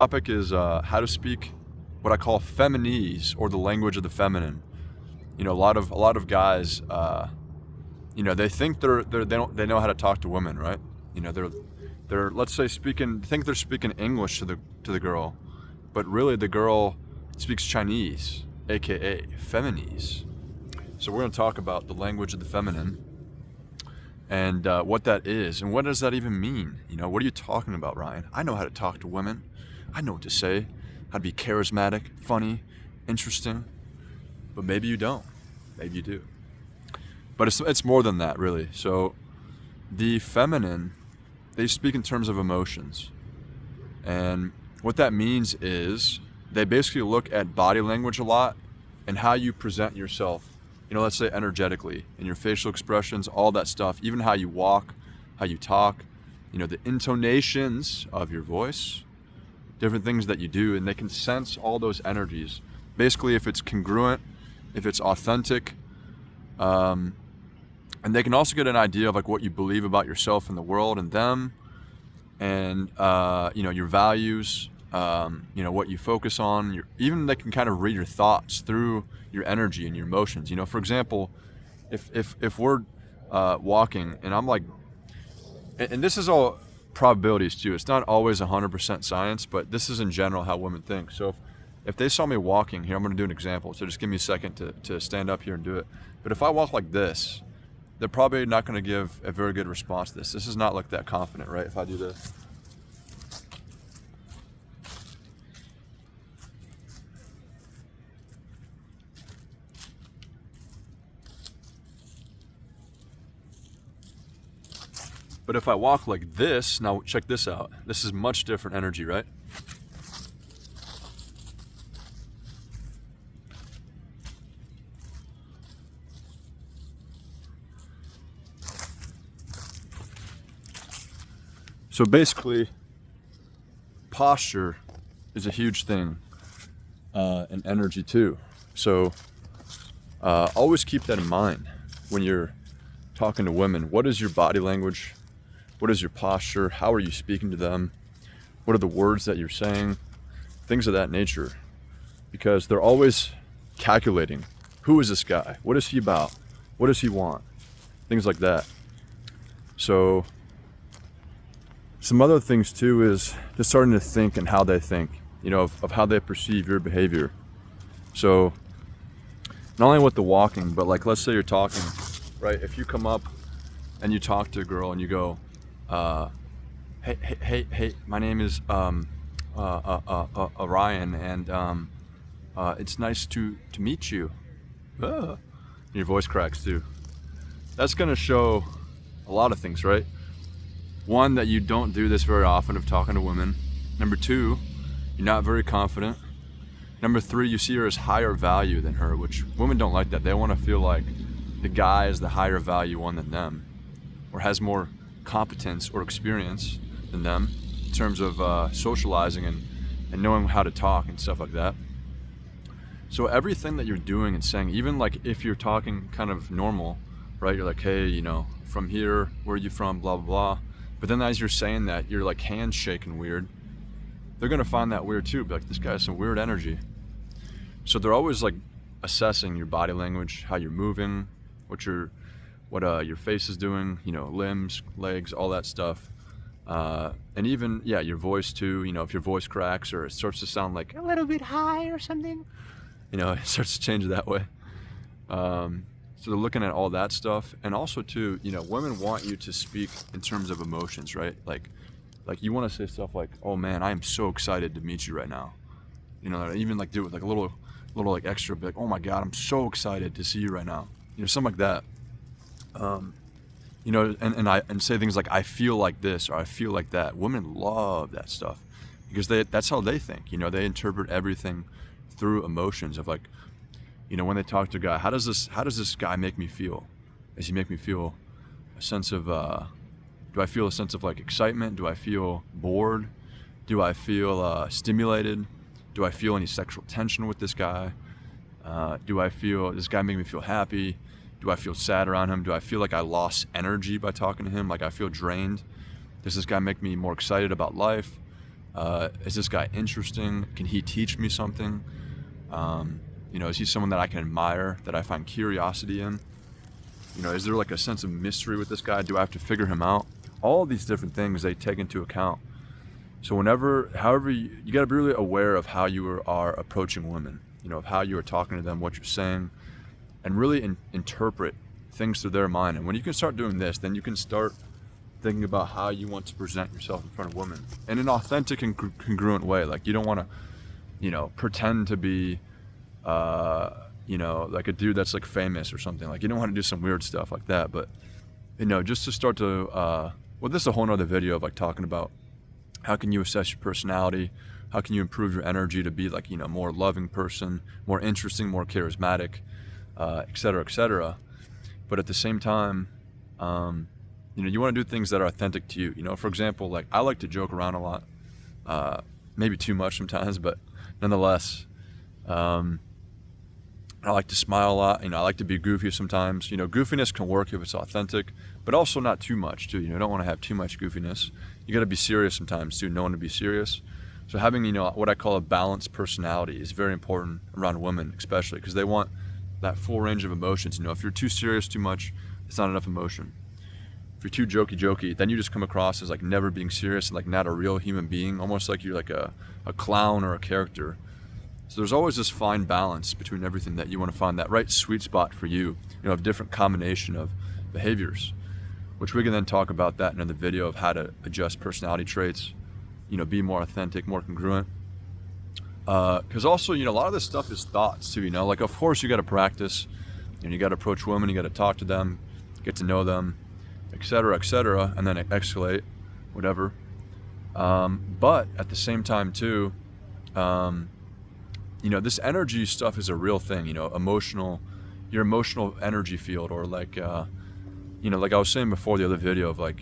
Topic is how to speak what I call feminese, or the language of the feminine. A lot of guys, they think they know how to talk to women, right? They're let's say think they're speaking English to the girl, but really the girl speaks Chinese, aka feminese. So we're going to talk about the language of the feminine and what that is, and what does that even mean? What are you talking about, Ryan? I know how to talk to women. I know what to say, how to be charismatic, funny, interesting. But maybe you don't. Maybe you do. But it's more than that, really. So the feminine, they speak in terms of emotions. And what that means is they basically look at body language a lot and how you present yourself. Let's say energetically, in your facial expressions, all that stuff, even how you walk, how you talk, the intonations of your voice, different things that you do, and they can sense all those energies. Basically, if it's congruent, if it's authentic, and they can also get an idea of like what you believe about yourself and the world and them, and your values, what you focus on. Even they can kind of read your thoughts through your energy and your emotions. For example, if we're walking and I'm like, and this is all probabilities too. It's not always 100% science, but this is in general how women think. So if they saw me walking here, I'm going to do an example. So just give me a second to stand up here and do it. But if I walk like this, they're probably not going to give a very good response to this. This is not like that confident, right? If I do this. But if I walk like this, now check this out. This is much different energy, right? So basically, posture is a huge thing, and energy too. So always keep that in mind when you're talking to women. What is your body language? What is your posture? How are you speaking to them? What are the words that you're saying? Things of that nature. Because they're always calculating. Who is this guy? What is he about? What does he want? Things like that. So some other things too is just starting to think and how they think, of how they perceive your behavior. So not only with the walking, but like let's say you're talking, right? If you come up and you talk to a girl and you go, hey, my name is Ryan, and it's nice to meet you. Your voice cracks too. That's gonna show a lot of things, right? One, that you don't do this very often of talking to women. Number two, you're not very confident. Number three, you see her as higher value than her, which women don't like that. They want to feel like the guy is the higher value one than them, or has more competence or experience than them in terms of socializing and knowing how to talk and stuff like that. So everything that you're doing and saying, even like if you're talking kind of normal, right? You're like, hey, from here, where are you from, blah, blah, blah. But then as you're saying that, you're like handshaking weird. They're going to find that weird too. Be like, this guy has some weird energy. So they're always like assessing your body language, how you're moving, what your face is doing, limbs, legs, all that stuff. And even, your voice too, if your voice cracks or it starts to sound like a little bit high or something, it starts to change that way. So they're looking at all that stuff. And also too, women want you to speak in terms of emotions, right? Like you want to say stuff like, oh man, I am so excited to meet you right now. Even like do it with like a little like extra bit, like, oh my God, I'm so excited to see you right now. Something like that. And say things like, I feel like this, or I feel like that. Women love that stuff because that's how they think. They interpret everything through emotions of like, when they talk to a guy, how does this guy make me feel? Does he make me feel a sense of, do I feel a sense of like excitement? Do I feel bored? Do I feel stimulated? Do I feel any sexual tension with this guy? Do I feel, this guy make me feel happy? Do I feel sad around him? Do I feel like I lost energy by talking to him? Like I feel drained? Does this guy make me more excited about life? Is this guy interesting? Can he teach me something? Is he someone that I can admire, that I find curiosity in? Is there like a sense of mystery with this guy? Do I have to figure him out? All of these different things they take into account. So however, you got to be really aware of how you are approaching women, of how you are talking to them, what you're saying, and really interpret things through their mind. And when you can start doing this, then you can start thinking about how you want to present yourself in front of women in an authentic and congruent way. Like you don't want to, pretend to be, like a dude that's like famous or something. Like you don't want to do some weird stuff like that. But, just to start to, this is a whole nother video of like talking about how can you assess your personality, how can you improve your energy to be like, more loving person, more interesting, more charismatic, et cetera, et cetera. But at the same time, you want to do things that are authentic to you. For example, like I like to joke around a lot, maybe too much sometimes, but nonetheless, I like to smile a lot. I like to be goofy sometimes. Goofiness can work if it's authentic, but also not too much too. You don't want to have too much goofiness. You got to be serious sometimes too, know when to be serious. So having, what I call a balanced personality is very important around women, especially because they want that full range of emotions. If you're too serious too much, it's not enough emotion. If you're too jokey, then you just come across as like never being serious and like not a real human being, almost like you're like a clown or a character. So there's always this fine balance between everything that you want to find that right sweet spot for you, a different combination of behaviors, which we can then talk about that in another video of how to adjust personality traits, be more authentic, more congruent. Because also, a lot of this stuff is thoughts too, like of course you got to practice, you got to approach women, you got to talk to them, get to know them, et cetera, and then escalate, whatever. But at the same time too, this energy stuff is a real thing, your emotional energy field, or like, like I was saying before the other video of like,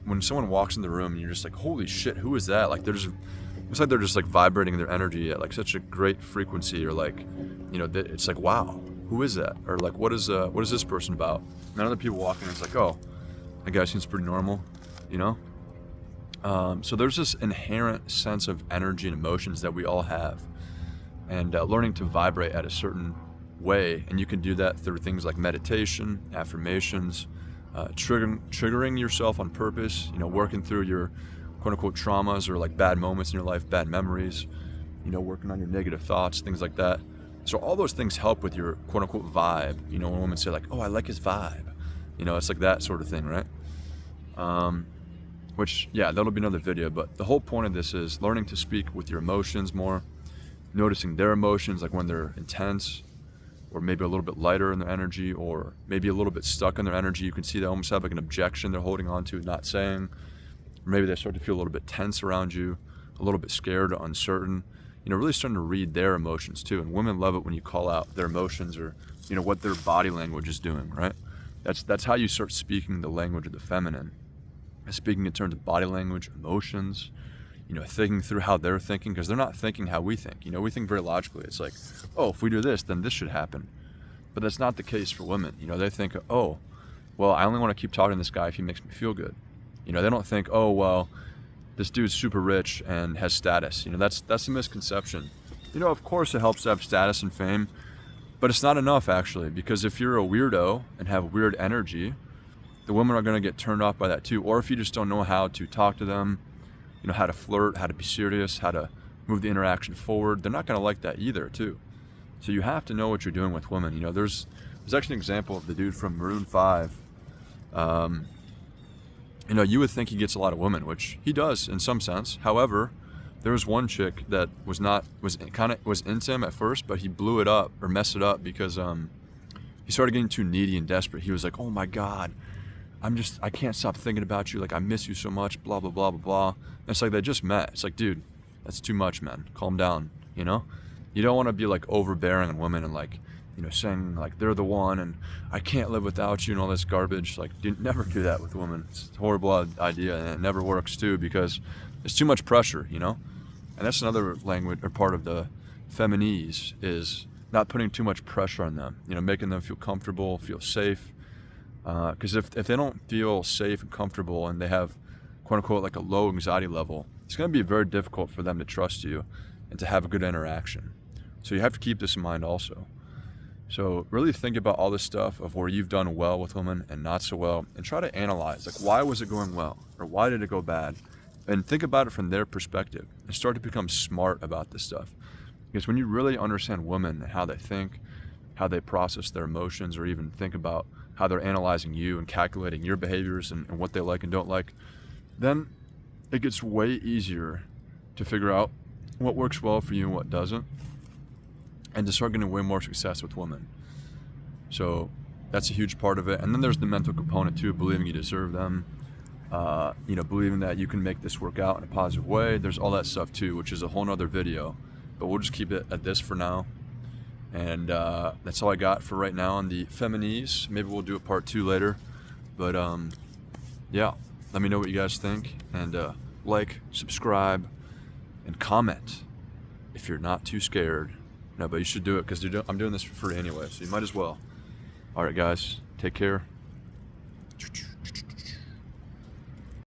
when someone walks in the room and you're just like, holy shit, who is that? Like it's like they're just like vibrating their energy at like such a great frequency, or like, it's like, wow, who is that? Or like, what is this person about? And other people walk in and it's like, oh, that guy seems pretty normal, So there's this inherent sense of energy and emotions that we all have. And learning to vibrate at a certain way, and you can do that through things like meditation, affirmations, triggering yourself on purpose, working through your quote-unquote traumas or like bad moments in your life, bad memories, working on your negative thoughts, things like that. So all those things help with your quote-unquote vibe. When women say like, oh, I like his vibe, it's like that sort of thing, right? Which, yeah, that'll be another video, but the whole point of this is learning to speak with your emotions more, noticing their emotions, like when they're intense or maybe a little bit lighter in their energy, or maybe a little bit stuck in their energy. You can see they almost have like an objection they're holding on to, not saying. Or maybe they start to feel a little bit tense around you, a little bit scared or uncertain. Really starting to read their emotions too. And women love it when you call out their emotions, or what their body language is doing, right? That's how you start speaking the language of the feminine. Speaking in terms of body language, emotions, thinking through how they're thinking, because they're not thinking how we think. We think very logically. It's like, oh, if we do this, then this should happen. But that's not the case for women. They think, oh, well, I only want to keep talking to this guy if he makes me feel good. They don't think, oh, well, this dude's super rich and has status. That's a misconception. Of course it helps to have status and fame, but it's not enough actually, because if you're a weirdo and have weird energy, the women are going to get turned off by that too. Or if you just don't know how to talk to them, how to flirt, how to be serious, how to move the interaction forward, they're not going to like that either too. So you have to know what you're doing with women. There's actually an example of the dude from Maroon 5. You would think he gets a lot of women, which he does in some sense. However, there was one chick that was into him at first, but he blew it up or messed it up because he started getting too needy and desperate. He was like, oh my God, I can't stop thinking about you. Like, I miss you so much, blah, blah, blah, blah, blah. And it's like, they just met. It's like, dude, that's too much, man. Calm down, You don't want to be like overbearing on women and like, saying like they're the one and I can't live without you and all this garbage. Like, never do that with women. It's a horrible idea, and it never works too, because it's too much pressure, And that's another language or part of the feminese, is not putting too much pressure on them, making them feel comfortable, feel safe. Because if they don't feel safe and comfortable, and they have quote unquote like a low anxiety level, it's going to be very difficult for them to trust you and to have a good interaction. So you have to keep this in mind also. So really think about all this stuff of where you've done well with women and not so well, and try to analyze, like, why was it going well or why did it go bad? And think about it from their perspective and start to become smart about this stuff. Because when you really understand women and how they think, how they process their emotions, or even think about how they're analyzing you and calculating your behaviors and what they like and don't like, then it gets way easier to figure out what works well for you and what doesn't, and to start getting way more success with women. So that's a huge part of it. And then there's the mental component too, believing you deserve them, believing that you can make this work out in a positive way. There's all that stuff too, which is a whole nother video, but we'll just keep it at this for now. And that's all I got for right now on the feminese. Maybe we'll do a part 2 later, but yeah, let me know what you guys think, and like, subscribe, and comment if you're not too scared. No, but you should do it, because I'm doing this for free anyway, so you might as well. All right, guys, take care.